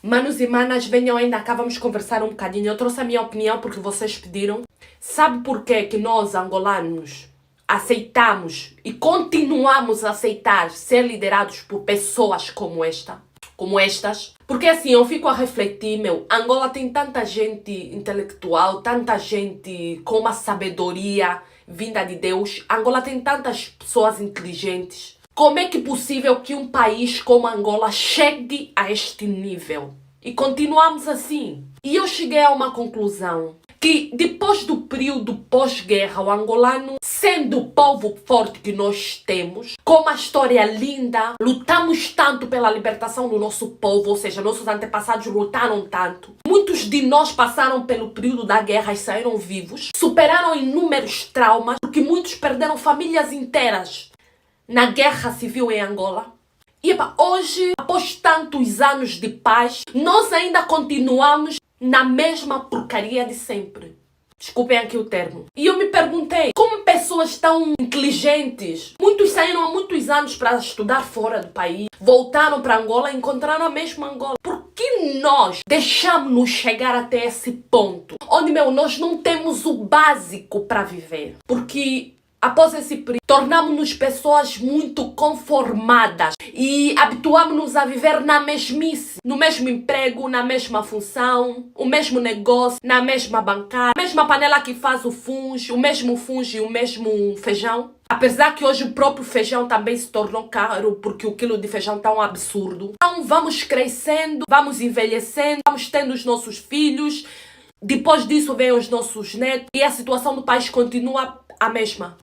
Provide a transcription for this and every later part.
Manos e manas, venham ainda cá, vamos conversar um bocadinho. Eu trouxe a minha opinião porque vocês pediram. Sabe por que nós, angolanos, aceitamos e continuamos a aceitar ser liderados por pessoas como estas? Porque assim, eu fico a refletir, Angola tem tanta gente intelectual, tanta gente com uma sabedoria vinda de Deus. Angola tem tantas pessoas inteligentes. Como é que é possível que um país como Angola chegue a este nível? E continuamos assim. E eu cheguei a uma conclusão. Que depois do período pós-guerra, o angolano, sendo o povo forte que nós temos, com uma história linda, lutamos tanto pela libertação do nosso povo, ou seja, nossos antepassados lutaram tanto. Muitos de nós passaram pelo período da guerra e saíram vivos, superaram inúmeros traumas, porque muitos perderam famílias inteiras na guerra civil em Angola. E hoje, após tantos anos de paz, nós ainda continuamos na mesma porcaria de sempre. Desculpem aqui o termo. E eu me perguntei, como pessoas tão inteligentes, muitos saíram há muitos anos para estudar fora do país, voltaram para Angola e encontraram a mesma Angola. Por que nós deixamos-nos chegar até esse ponto? Onde, nós não temos o básico para viver. Porque após esse período, tornamos-nos pessoas muito conformadas e habituamos-nos a viver na mesmice. No mesmo emprego, na mesma função, o mesmo negócio, na mesma bancada, a mesma panela que faz o fungo, o mesmo fungo e o mesmo feijão. Apesar que hoje o próprio feijão também se tornou caro porque o quilo de feijão está um absurdo. Então vamos crescendo, vamos envelhecendo, vamos tendo os nossos filhos. Depois disso vem os nossos netos e a situação do país continua a mesma.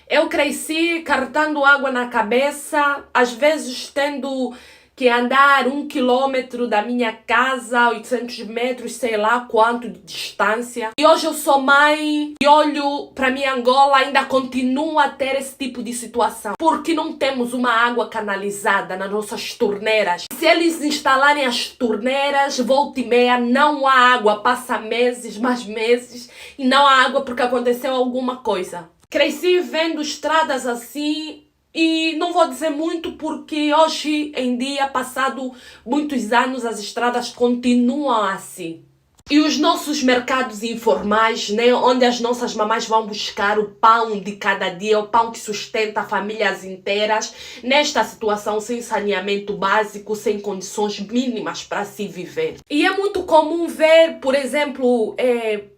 Eu cresci carregando água na cabeça, às vezes tendo que andar 1 quilômetro da minha casa, 800 metros, sei lá quanto de distância. E hoje eu sou mãe e olho para minha Angola, ainda continuo a ter esse tipo de situação. Porque não temos uma água canalizada nas nossas torneiras. Se eles instalarem as torneiras, volta e meia, não há água. Passa meses, mais meses, e não há água porque aconteceu alguma coisa. Cresci vendo estradas assim e não vou dizer muito porque hoje em dia, passado muitos anos, as estradas continuam assim. E os nossos mercados informais, onde as nossas mamães vão buscar o pão de cada dia, o pão que sustenta famílias inteiras, nesta situação sem saneamento básico, sem condições mínimas para se viver. E é muito comum ver, por exemplo,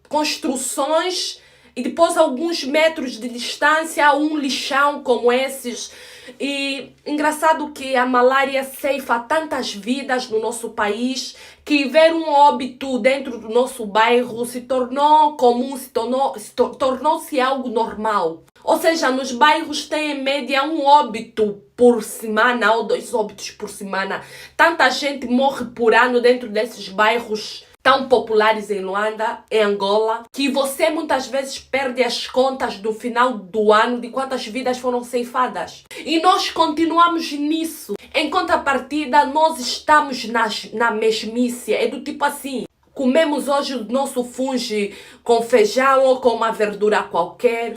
construções e depois alguns metros de distância um lixão como esses. E engraçado que a malária ceifa tantas vidas no nosso país que ver um óbito dentro do nosso bairro se tornou comum, tornou-se algo normal. Ou seja, nos bairros tem em média um óbito por semana ou 2 óbitos por semana. Tanta gente morre por ano dentro desses bairros tão populares em Luanda, em Angola, que você muitas vezes perde as contas do final do ano de quantas vidas foram ceifadas. E nós continuamos nisso. Em contrapartida, nós estamos na mesmice. É do tipo assim, comemos hoje o nosso fungo com feijão ou com uma verdura qualquer.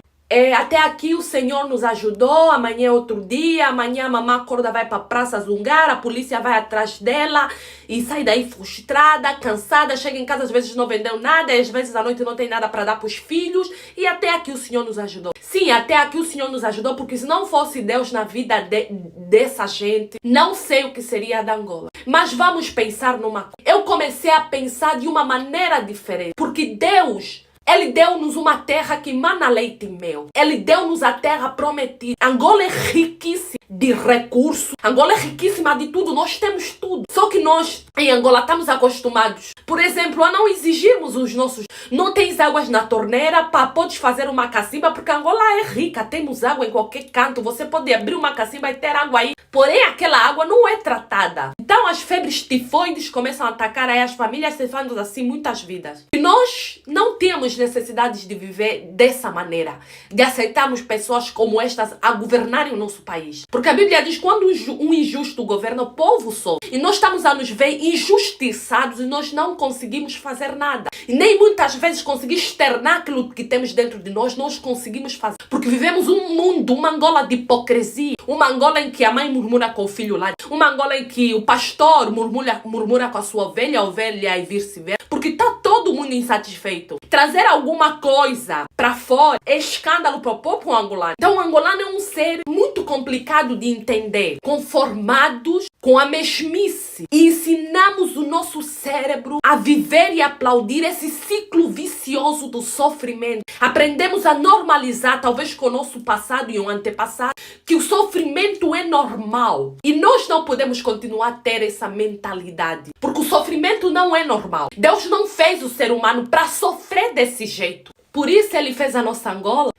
Até aqui o Senhor nos ajudou, amanhã é outro dia, amanhã a mamãe acorda, vai para a praça zungar, a polícia vai atrás dela e sai daí frustrada, cansada, chega em casa, às vezes não vendeu nada, às vezes à noite não tem nada para dar para os filhos, e até aqui o Senhor nos ajudou. Sim, até aqui o Senhor nos ajudou, porque se não fosse Deus na vida dessa gente, não sei o que seria da Angola. Mas vamos pensar numa coisa. Eu comecei a pensar de uma maneira diferente, porque Deus, Ele deu-nos uma terra que mana leite e mel. Ele deu-nos a terra prometida. Angola é riquíssima de recursos. Angola é riquíssima de tudo. Nós temos tudo. Só que nós, em Angola, estamos acostumados, por exemplo, a não exigirmos os nossos... Não tens águas na torneira, podes fazer uma cacimba, porque Angola é rica. Temos água em qualquer canto. Você pode abrir uma cacimba e ter água aí. Porém, aquela água não é tratada. Então, as febres tifoides começam a atacar aí as famílias, ceifando assim muitas vidas. E nós não temos necessidades de viver dessa maneira, de aceitarmos pessoas como estas a governarem o nosso país. Porque a Bíblia diz que quando um injusto governa, o povo sofre. E nós estamos a nos ver injustiçados e nós não conseguimos fazer nada. E nem muitas vezes conseguir externar aquilo que temos dentro de nós conseguimos fazer. Porque vivemos um mundo, uma Angola de hipocrisia. Uma Angola em que a mãe murmura com o filho lá. Uma Angola em que o pastor murmura com a sua ovelha e vice-versa. Porque está todo mundo insatisfeito. Trazer alguma coisa para fora é escândalo para o povo angolano. Então o angolano é um ser muito complicado de entender. Conformados com a mesmice. E ensinamos o nosso cérebro a viver e aplaudir esse ciclo vicioso do sofrimento. Aprendemos a normalizar, talvez com o nosso passado e o antepassado, que o sofrimento é normal. E nós não podemos continuar a ter essa mentalidade. Porque o sofrimento não é normal. Deus não fez o ser humano para sofrer desse jeito. Por isso ele fez a nossa Angola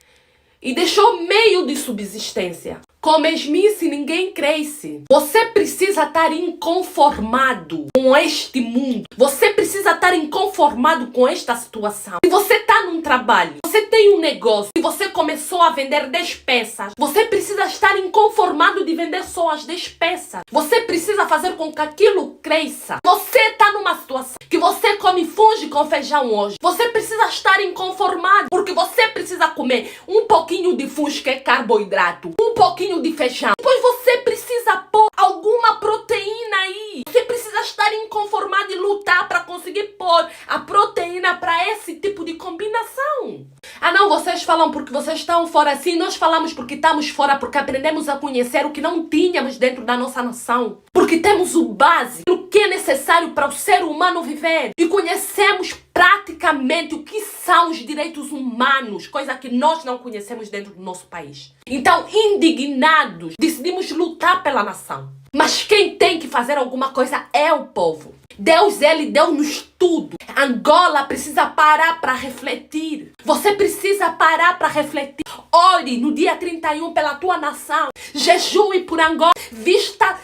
e deixou meio de subsistência. Com mesmice ninguém cresce. Você precisa estar inconformado com este mundo. Você precisa estar inconformado com esta situação. Se você está num trabalho, você tem um negócio e você começou a vender 10 peças, você precisa estar inconformado de vender só as 10 peças. Você precisa fazer com que aquilo cresça. Você está numa situação que você come funge com feijão hoje. Você precisa estar inconformado porque você precisa comer um pouquinho de funge, que é carboidrato, um pouquinho de feijão. Depois você precisa pôr alguma proteína aí. Você precisa estar inconformado e lutar para conseguir pôr a proteína para esse tipo de combinação. Ah não, vocês falam porque vocês estão fora assim. Nós falamos porque estamos fora, porque aprendemos a conhecer o que não tínhamos dentro da nossa nação. Porque temos o básico, o que é necessário para o ser humano viver. E conhecemos praticamente o que são os direitos humanos, coisa que nós não conhecemos dentro do nosso país. Então, indignados, decidimos lutar pela nação. Mas quem tem que fazer alguma coisa é o povo. Deus, ele deu-nos tudo. Angola precisa parar para refletir. Você precisa parar para refletir. Ore no dia 31 pela tua nação. Jejue por Angola. Vista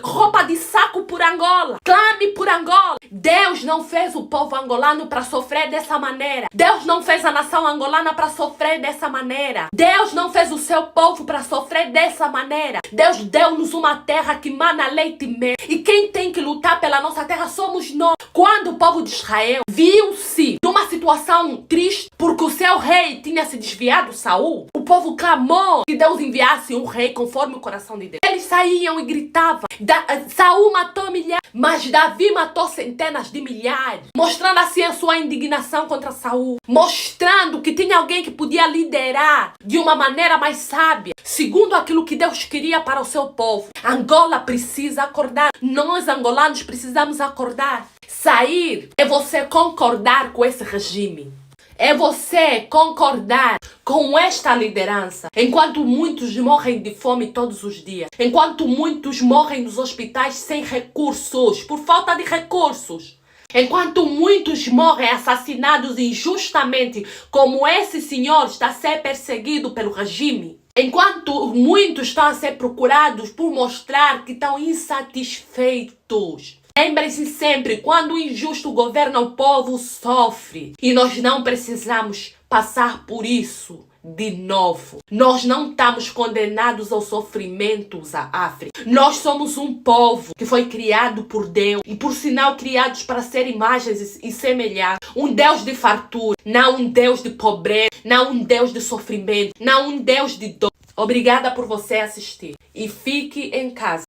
roupa de saco por Angola. Clame por Angola. Deus não fez o povo angolano para sofrer dessa maneira. Deus não fez a nação angolana para sofrer dessa maneira. Deus não fez o seu povo para sofrer dessa maneira. Deus deu-nos uma terra que mana leite e mel. E quem tem que lutar pela nossa terra somos nós. Quando o povo de Israel viu-se numa situação triste porque o seu rei tinha se desviado, Saul, o povo clamou que Deus enviasse um rei conforme o coração de Deus. Eles saíam e gritavam. Saul matou milhares, mas Davi matou centenas de milhares, mostrando assim a sua indignação contra Saul, mostrando que tinha alguém que podia liderar de uma maneira mais sábia, segundo aquilo que Deus queria para o seu povo. Angola precisa acordar. Nós angolanos precisamos acordar. Sair é você concordar com esse regime. É você concordar com esta liderança. Enquanto muitos morrem de fome todos os dias. Enquanto muitos morrem nos hospitais sem recursos, por falta de recursos. Enquanto muitos morrem assassinados injustamente, como esse senhor está a ser perseguido pelo regime. Enquanto muitos estão a ser procurados por mostrar que estão insatisfeitos. Lembre-se sempre, quando o injusto governa, o povo sofre. E nós não precisamos passar por isso de novo. Nós não estamos condenados aos sofrimentos à África. Nós somos um povo que foi criado por Deus. E por sinal criados para ser imagens e semelhanças. Um Deus de fartura, não um Deus de pobreza, não um Deus de sofrimento, não um Deus de dor. Obrigada por você assistir. E fique em casa.